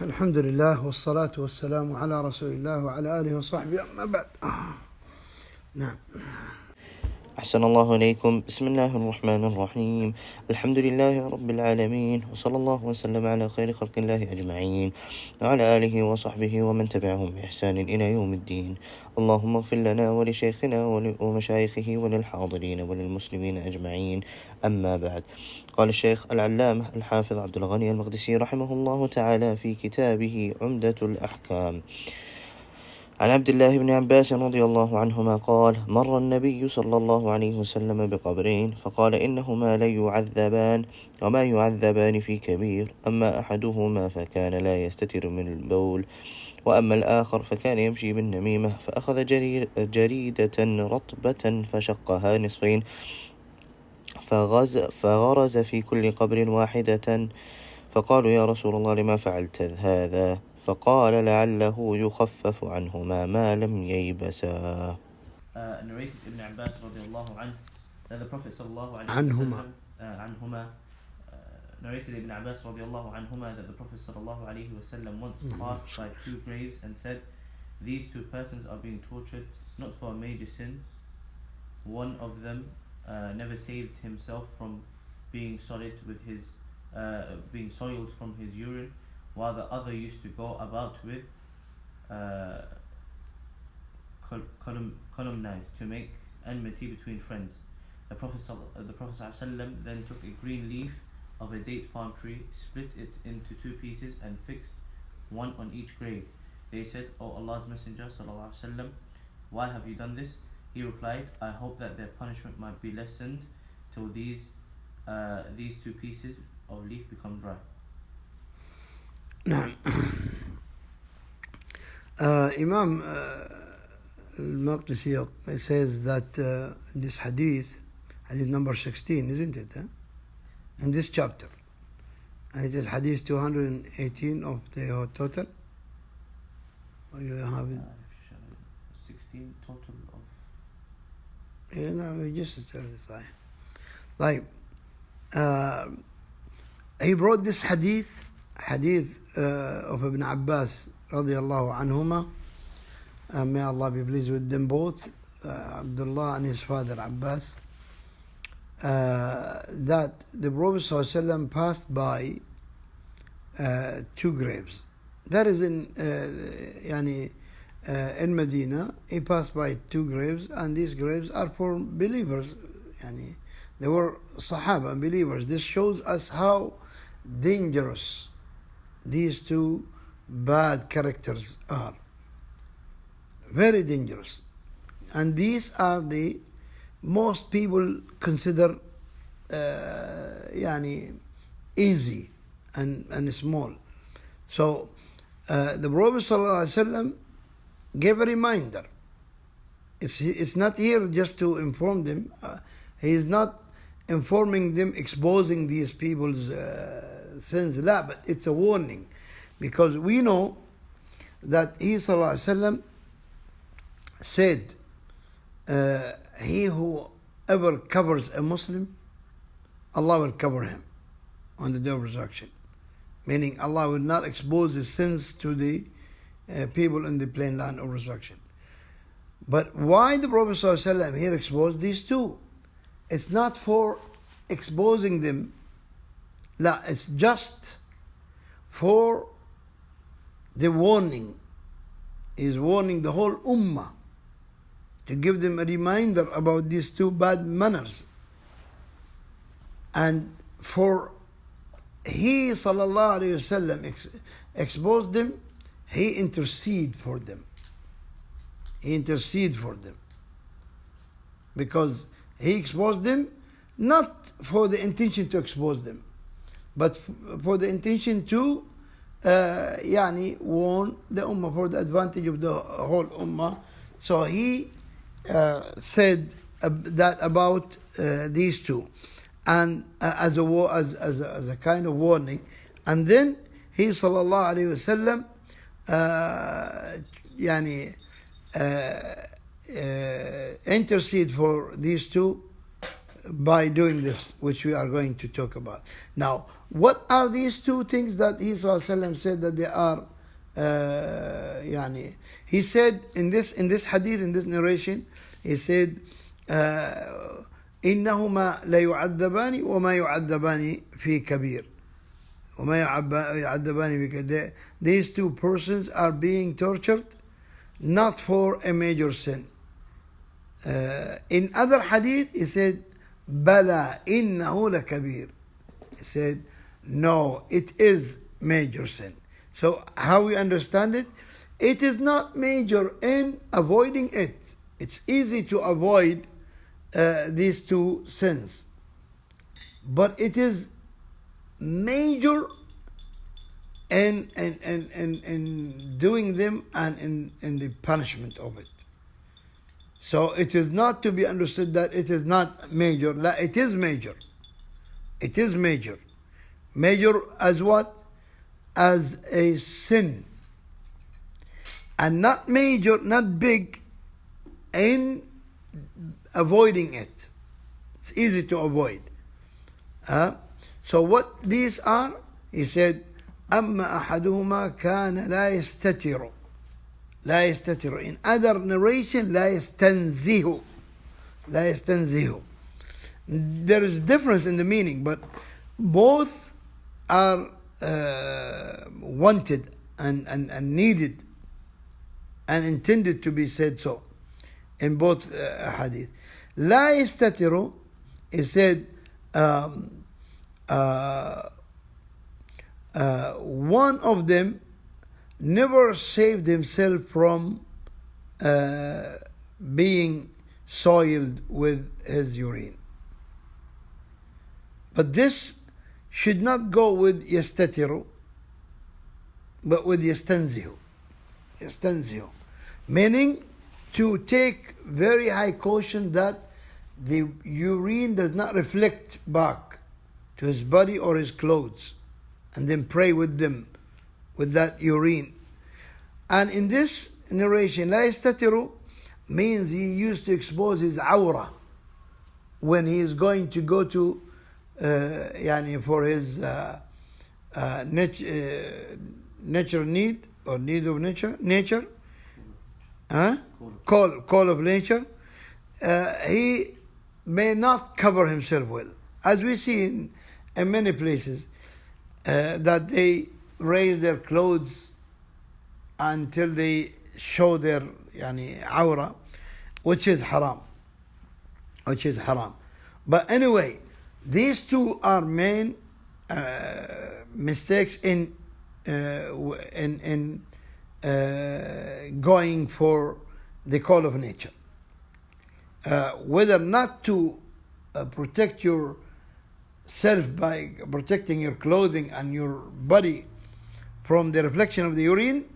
الحمد لله والصلاة والسلام على رسول الله وعلى آله وصحبه أما بعد. نعم. أحسن الله إليكم. بسم الله الرحمن الرحيم. الحمد لله رب العالمين، وصلى الله وسلم على خير خلق الله أجمعين، وعلى آله وصحبه ومن تبعهم بإحسان إلى يوم الدين. اللهم اغفر لنا ولشيخنا ومشايخه وللحاضرين وللمسلمين أجمعين. أما بعد، قال الشيخ العلامة الحافظ عبد الغني المقدسي رحمه الله تعالى في كتابه عمدة الأحكام عن عبد الله بن عباس رضي الله عنهما قال: مر النبي صلى الله عليه وسلم بقبرين فقال: إنهما ليعذبان وما يعذبان في كبير، أما أحدهما فكان لا يستتر من البول، وأما الآخر فكان يمشي بالنميمة، فأخذ جريدة رطبة فشقها نصفين فغرز في كل قبر واحدة، فقالوا: يا رسول الله لما فعلت هذا؟ فقال: لعله يخفف عنهما ما لم ييبسا. Narrated Ibn Abbas radiallahu anhu that the Prophet sallallahu alayhi عنهما wasallam narrated Ibn Abbas radiallahu anhuma that the Prophet sallallahu alayhi wasallam once passed by two graves and said, these two persons are being tortured not for a major sin. One of them never saved himself from being soiled from his urine, while the other used to go about with calumnies to make enmity between friends. The Prophet ﷺ then took a green leaf of a date palm tree, split it into two pieces, and fixed one on each grave. They said, O Allah's Messenger ﷺ, why have you done this? He replied, I hope that their punishment might be lessened till these two pieces of leaf become dry. نعم. Imam Al-Maqdisi says that this hadith number 16, isn't it? In this chapter. And it is hadith 218 of the total. Or you have it? 16 total of... Yeah, no, we just said it. Like, he brought this hadith of Ibn Abbas radiallahu anhuma, may Allah be pleased with them both, Abdullah and his father Abbas, that the Prophet ﷺ passed by two graves. That is in Medina. He passed by two graves, and these graves are for believers. They were Sahaba and believers. This shows us how dangerous these two bad characters are. Very dangerous. And these are the most people consider easy and small. So the Prophet ﷺ gave a reminder. It's not here just to inform them. He is not informing them, exposing these people's sins, but it's a warning, because we know that he ﷺ said, he who ever covers a Muslim, Allah will cover him on the day of resurrection. Meaning Allah will not expose his sins to the people in the plain land of resurrection. But why the Prophet ﷺ here exposed these two? It's not for exposing them. It's just for the warning. He's warning the whole ummah to give them a reminder about these two bad manners. And for he sallallahu alayhi wasallam exposed them, he intercede for them. He intercede for them. Because he exposed them not for the intention to expose them, but for the intention to warn the ummah, for the advantage of the whole ummah. So he said that about these two, and as a kind of warning. And then he sallallahu alayhi wasallam intercede for these two by doing this, which we are going to talk about. Now, what are these two things that he ﷺ said that they are? He said in this hadith, in this narration, he said, إنهما لا يعذبان وما يعذبان في كبير. These two persons are being tortured not for a major sin. In other hadith, he said, بلى إنه لكبير. He said, no, it is major sin. So how we understand it? It is not major in avoiding it. It's easy to avoid these two sins. But it is major in doing them and in the punishment of it. So it is not to be understood that it is not major. It is major. It is major. Major as what? As a sin. And not major, not big in avoiding it. It's easy to avoid. So what these are? He said, أما أحدهما كان لا يستتر. لا يستتر. In other narration, لا يستنزه. لا يستنزه. There is difference in the meaning, but both are wanted and needed and intended to be said so in both hadith. لا يستتر, he said, one of them never saved himself from being soiled with his urine. But this should not go with yastatiru, but with yastanzihu. Yastanzihu. Meaning to take very high caution that the urine does not reflect back to his body or his clothes, and then pray with them, with that urine. And in this narration, لا يستتر means he used to expose his awra when he is going to go to for his natural need or need of nature, call of nature. He may not cover himself well, as we see in many places that they raise their clothes until they show their awra, which is haram. But anyway, these two are main mistakes in going for the call of nature. Whether not to protect yourself by protecting your clothing and your body from the reflection of the urine,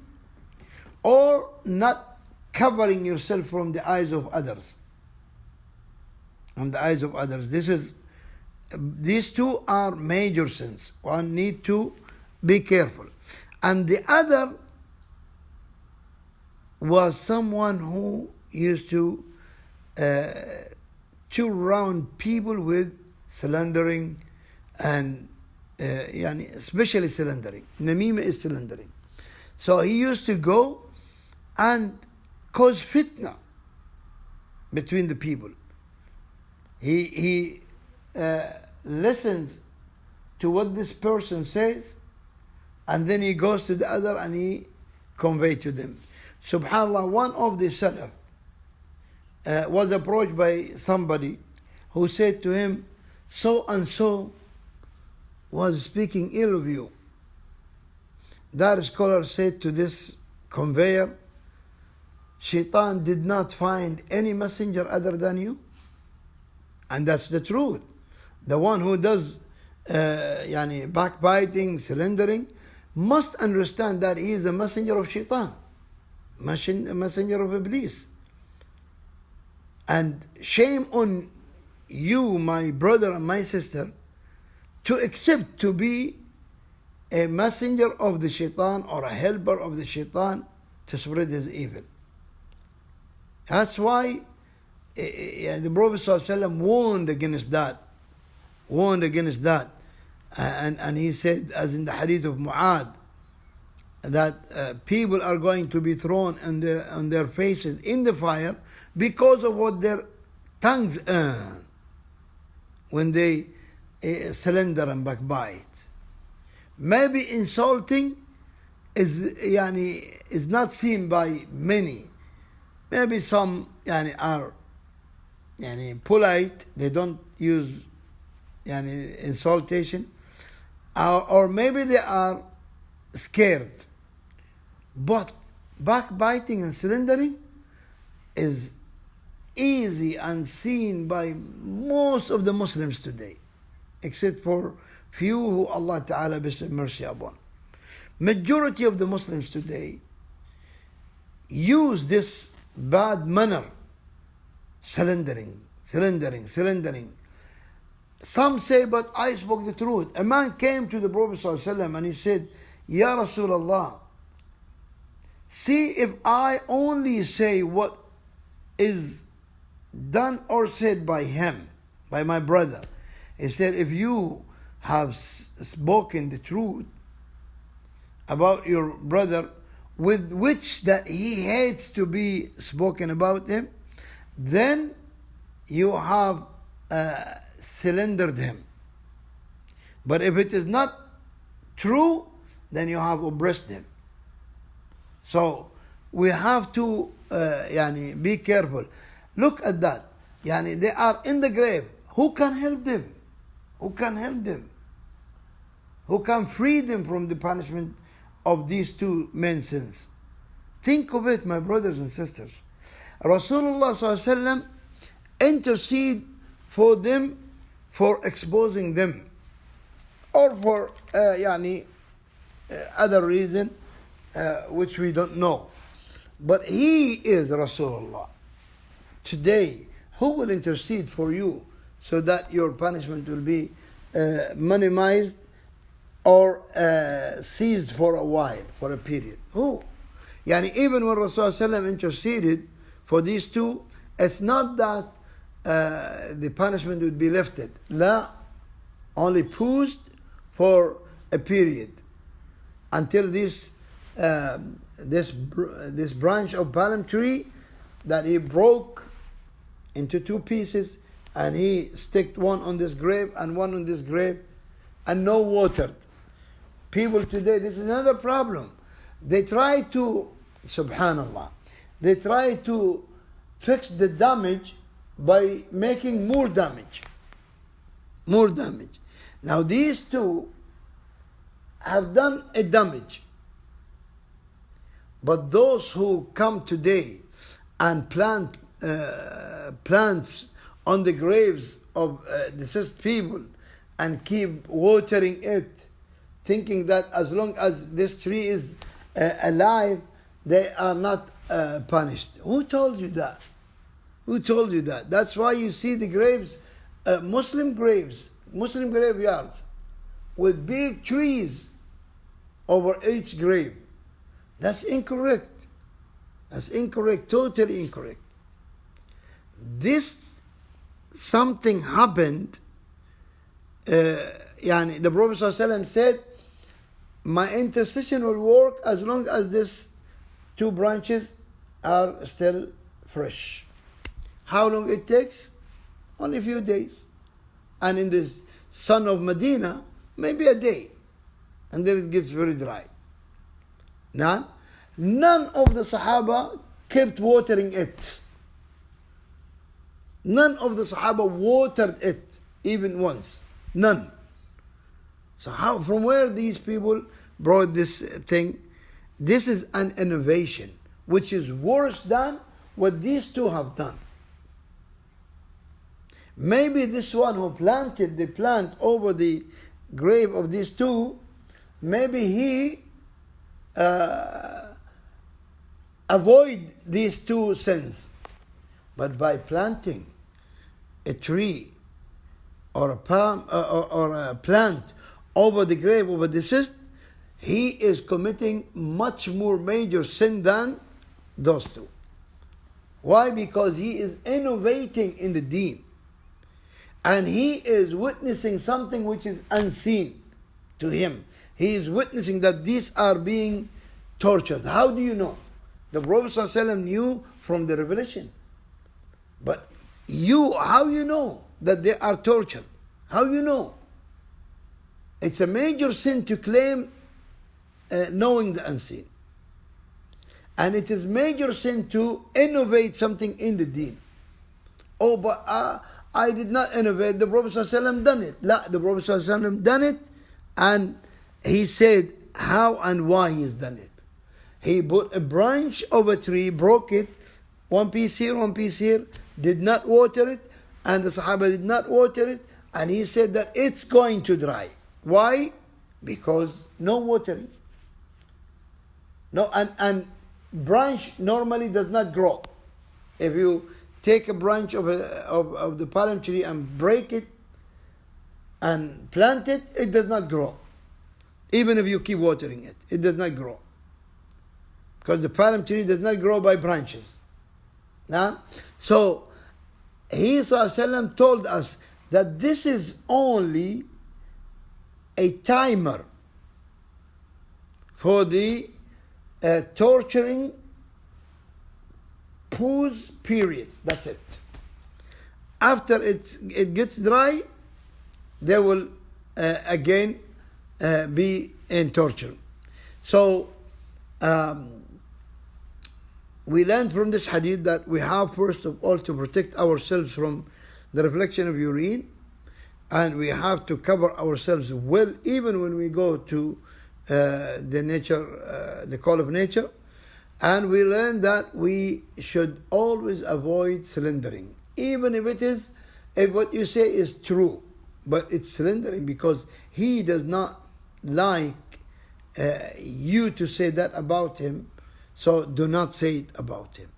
or not covering yourself from the eyes of others. From the eyes of others. These two are major sins. One need to be careful. And the other was someone who used to surround people with slandering and especially slandering. Namima is slandering. So he used to go and cause fitna between the people. He listens to what this person says, and then he goes to the other and he conveys to them. Subhanallah, one of the Salaf was approached by somebody who said to him, so and so was speaking ill of you. That scholar said to this conveyor, Shaitan did not find any messenger other than you. And that's the truth. The one who does backbiting, slandering, must understand that he is a messenger of Shaitan, a messenger of Iblis. And shame on you, my brother and my sister, to accept to be a messenger of the Shaitan or a helper of the Shaitan to spread his evil. That's why the Prophet ﷺ warned against that. Warned against that. And he said, as in the hadith of Mu'adh, that people are going to be thrown on their faces in the fire because of what their tongues earn when they slander and backbite. Maybe insulting is not seen by many. Maybe some are polite, they don't use insultation, or maybe they are scared. But backbiting and slandering is easy and seen by most of the Muslims today, except for few who Allah Ta'ala bestow mercy upon. Majority of the Muslims today use this bad manner, slandering. Some say, but I spoke the truth. A man came to the Prophet ﷺ and he said, Ya Rasulullah, see if I only say what is done or said by him, by my brother. He said, if you have spoken the truth about your brother, with which that he hates to be spoken about him, then you have slandered him. But if it is not true, then you have oppressed him. So we have to be careful. Look at that. They are in the grave. Who can help them? Who can help them? Who can free them from the punishment of these two main sins? Think of it, my brothers and sisters. Rasulullah ﷺ intercede for them, for exposing them, or for other reason which we don't know. But he is Rasulullah. Today, who will intercede for you so that your punishment will be minimized or ceased for a while, for a period? Who? Even when Rasulullah interceded for these two, it's not that the punishment would be lifted. La, only paused for a period until this branch of palm tree that he broke into two pieces, and he sticked one on this grave and one on this grave, and no water. People today, this is another problem. They try to, subhanallah, they try to fix the damage by making more damage. More damage. Now these two have done a damage. But those who come today and plant plants on the graves of deceased people and keep watering it, thinking that as long as this tree is alive, they are not punished. Who told you that? Who told you that? That's why you see the graves, Muslim graves, Muslim graveyards, with big trees over each grave. That's incorrect. That's incorrect, totally incorrect. This something happened. The Prophet ﷺ said, my intercession will work as long as these two branches are still fresh. How long it takes? Only a few days. And in the sun of Medina, maybe a day. And then it gets very dry. None of the Sahaba kept watering it. None of the Sahaba watered it even once. None. So from where these people brought this thing? This is an innovation which is worse than what these two have done. Maybe this one who planted the plant over the grave of these two, maybe he avoid these two sins. But by planting a tree or a palm or a plant over the grave of a deceased, he is committing much more major sin than those two. Why? Because he is innovating in the deen. And he is witnessing something which is unseen to him. He is witnessing that these are being tortured. How do you know? The Prophet ﷺ knew from the revelation. But how you know that they are tortured? How you know? It's a major sin to claim knowing the unseen. And it is major sin to innovate something in the deen. Oh, but I did not innovate. The Prophet ﷺ done it. The Prophet ﷺ done it, and he said how and why he's done it. He put a branch of a tree, broke it, one piece here, did not water it, and the Sahaba did not water it, and he said that it's going to dry. Why? Because no watering. No, and branch normally does not grow. If you take a branch of the palm tree and break it and plant it, it does not grow. Even if you keep watering it, it does not grow. Because the palm tree does not grow by branches. Now, so he ﷺ told us that this is only a timer for the torturing pause period. That's it. After it gets dry, they will again be in torture. So we learned from this hadith that we have first of all to protect ourselves from the reflection of urine, and we have to cover ourselves well even when we go to the call of nature. And we learned that we should always avoid slandering, even if what you say is true, but it's slandering because he does not like you to say that about him, so do not say it about him.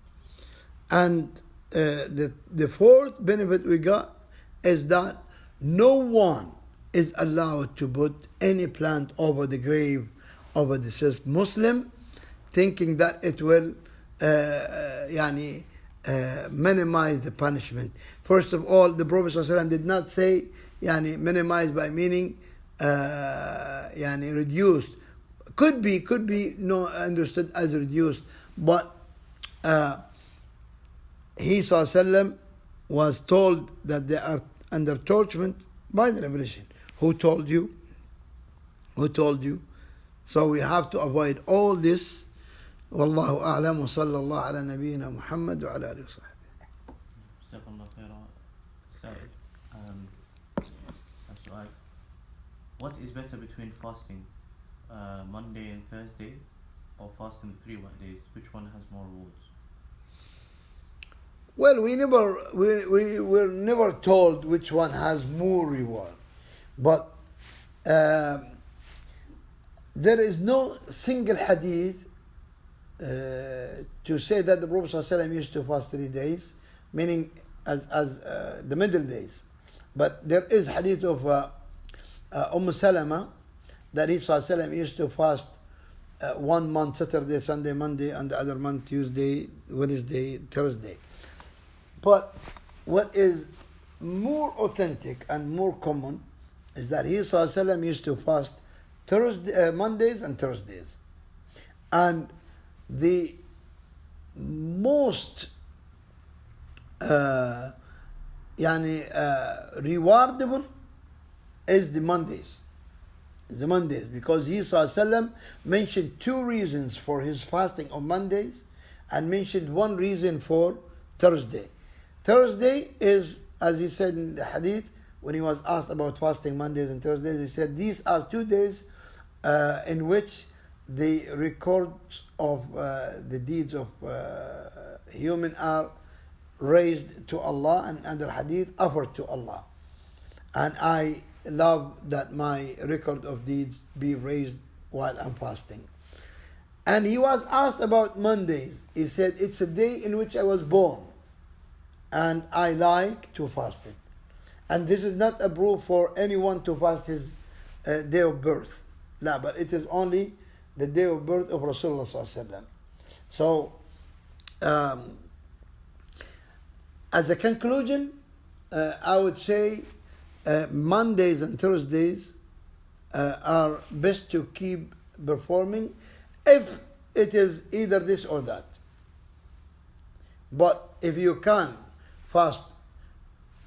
And the fourth benefit we got is that no one is allowed to put any plant over the grave of a deceased Muslim, thinking that it will minimize the punishment. First of all, the Prophet ﷺ did not say minimize by meaning reduced. Could be no understood as reduced, but he ﷺ was told that they are under torture by the revelation. Who told you? So we have to avoid all this. والله أعلم وصلى الله على نبينا محمد وعلى آله وصحبه. جزاكم الله خيرا. سائل. سؤال. What is better between fasting Monday and Thursday or fasting 3 days? Which one has more rewards? Well, we were never told which one has more reward, but there is no single hadith to say that the Prophet ﷺ used to fast 3 days, meaning as the middle days. But there is hadith of Salama that he ﷺ used to fast 1 month, Saturday, Sunday, Monday, and the other month, Tuesday, Wednesday, Thursday. But what is more authentic and more common is that he ﷺ used to fast Mondays and Thursdays. And the most rewardable is the Mondays. Because he ﷺ mentioned 2 reasons for his fasting on Mondays and mentioned 1 reason for Thursday. Thursday is, as he said in the hadith, when he was asked about fasting Mondays and Thursdays, he said these are 2 days in which the records of the deeds of human are raised to Allah, and under hadith offered to Allah. And I love that my record of deeds be raised while I'm fasting. And he was asked about Mondays. He said, it's a day in which I was born, and I like to fast it. And this is not a proof for anyone to fast his day of birth. No, but it is only the day of birth of Rasulullah ﷺ. So As a conclusion, I would say Mondays and Thursdays are best to keep performing if it is either this or that. But if you can fast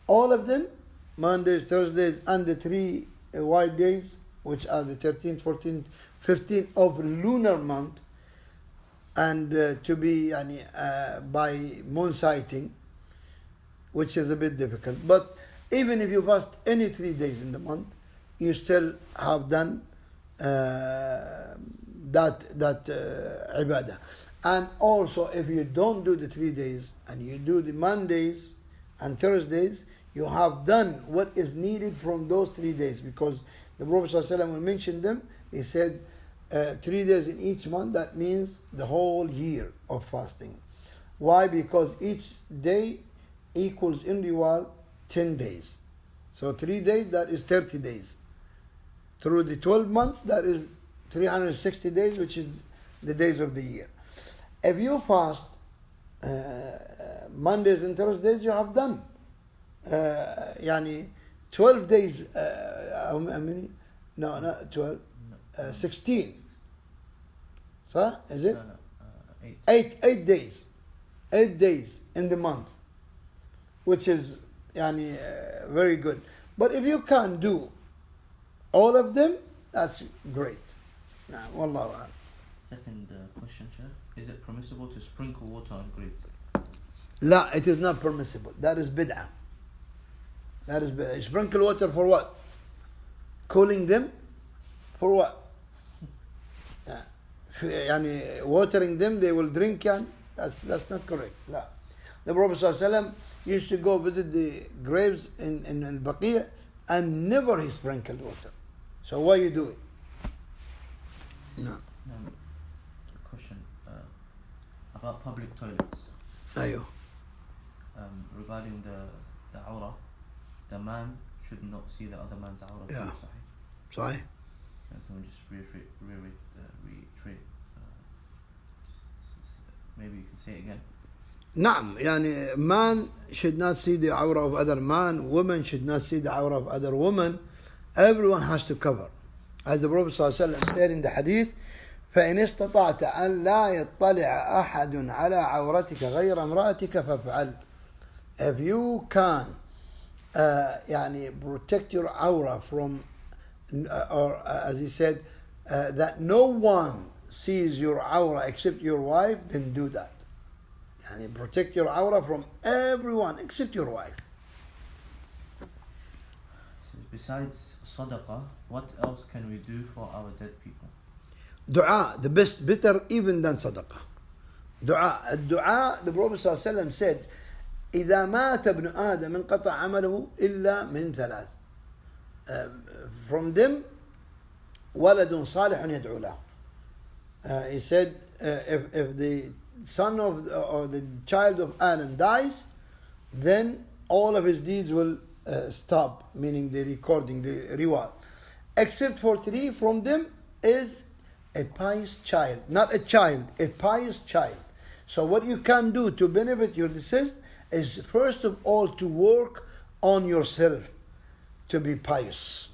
all of them, Mondays, Thursdays, and the 3 white days, which are the 13th, 14th, 15th of lunar month, and to be by moon sighting, which is a bit difficult. But even if you fast any 3 days in the month, you still have done that ibadah. And also, if you don't do the 3 days and you do the Mondays and Thursdays, you have done what is needed from those 3 days, because the Prophet ﷺ, when he mentioned them, he said 3 days in each month. That means the whole year of fasting. Why? Because each day equals in reward 10 days. So 3 days, that is 30 days. Through the 12 months, that is 360 days, which is the days of the year. If you fast Mondays and Thursdays, you have done 12 days. How many? No, not 12. 16. So, is it? No, 8 days. 8 days in the month, which is very good. But if you can't do all of them, that's great. Nah, wallahu a'lam. Second question, Shaykh. Is it permissible to sprinkle water on grapes? La, it is not permissible. That is bid'ah. That is bid'ah. Sprinkle water for what? Cooling them? For what? Watering them, they will drink. That's not correct. La. The Prophet ﷺ used to go visit the graves in Al-Baqi', and never he sprinkled water. So why you do it? No. Question about public toilets. Ayo. Regarding the awrah, the man should not see the other man's awrah. Yeah. Sahih. Sahih. Can we just reiterate? Maybe you can say it again. نعم, man should not see the awrah of other man, woman should not see the awrah of other woman. Everyone has to cover. As the Prophet ﷺ said in the Hadith, فإن استطعت أن لا يطلع أحد على عورتك غير امرأتك فافعل. If you can protect your awrah from, or as he said, that no one sees your awrah except your wife, then do that. Protect your awrah from everyone except your wife. Besides sadaqah, what else can we do for our dead people? Dua, the best, better even than sadaqah. Dua. Dua, the Prophet ﷺ said, إذا مات ابن آدم انقطع عمله إلا من ثلاث. From them, ولد صالح يدعو له. He said, if the son of or the child of Adam dies, then all of his deeds will stop, meaning the recording, the reward. Except for 3, from them is a pious child. Not a child, a pious child. So what you can do to benefit your deceased is first of all to work on yourself to be pious.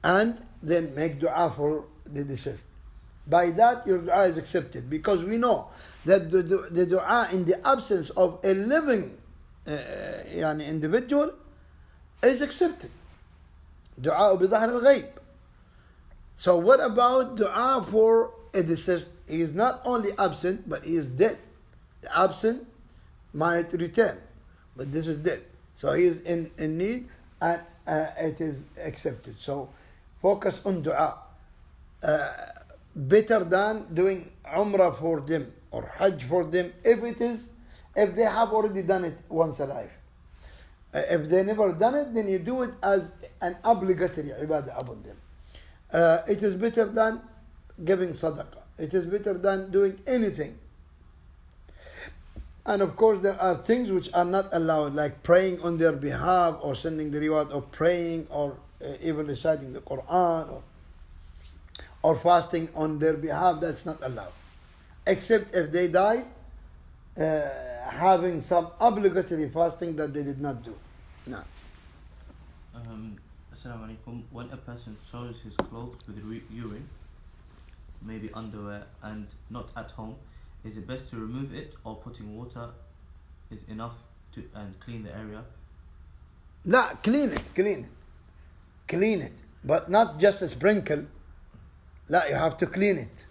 And then make dua for the deceased. By that your dua is accepted, because we know that the dua in the absence of a living individual is accepted. Dua بظهر الغيب. So what about dua for a deceased? He is not only absent, but he is dead. The absent might return, but this is dead. So he is in need, and it is accepted. So focus on dua. Better than doing umrah for them or hajj for them, if they have already done it once alive. If they never done it, then you do it as an obligatory ibadah upon them. It is better than giving sadaqah. It is better than doing anything. And of course there are things which are not allowed, like praying on their behalf, or sending the reward of praying, or even reciting the Quran, or fasting on their behalf. That's not allowed. Except if they die having some obligatory fasting that they did not do. No. Assalamu alaikum. When a person soils his clothes with urine, maybe underwear, and not at home, is it best to remove it, or putting water is enough to and clean the area? No, clean it, but not just a sprinkle. No, you have to clean it,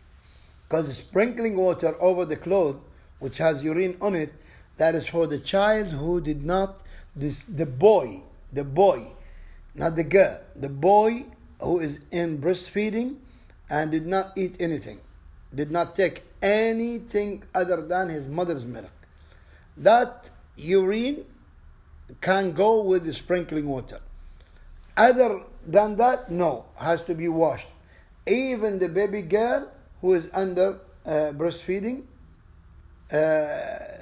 because sprinkling water over the cloth which has urine on it, that is for the child who did not, the boy, not the girl, the boy who is in breastfeeding and did not eat anything, did not take anything other than his mother's milk. That urine can go with the sprinkling water. Other than that, no, has to be washed. Even the baby girl who is under breastfeeding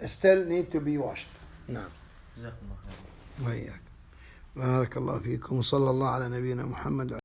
still need to be washed. نعم. جزاكم الله خير. وإياك. بارك الله فيكم وصلى الله على نبينا محمد.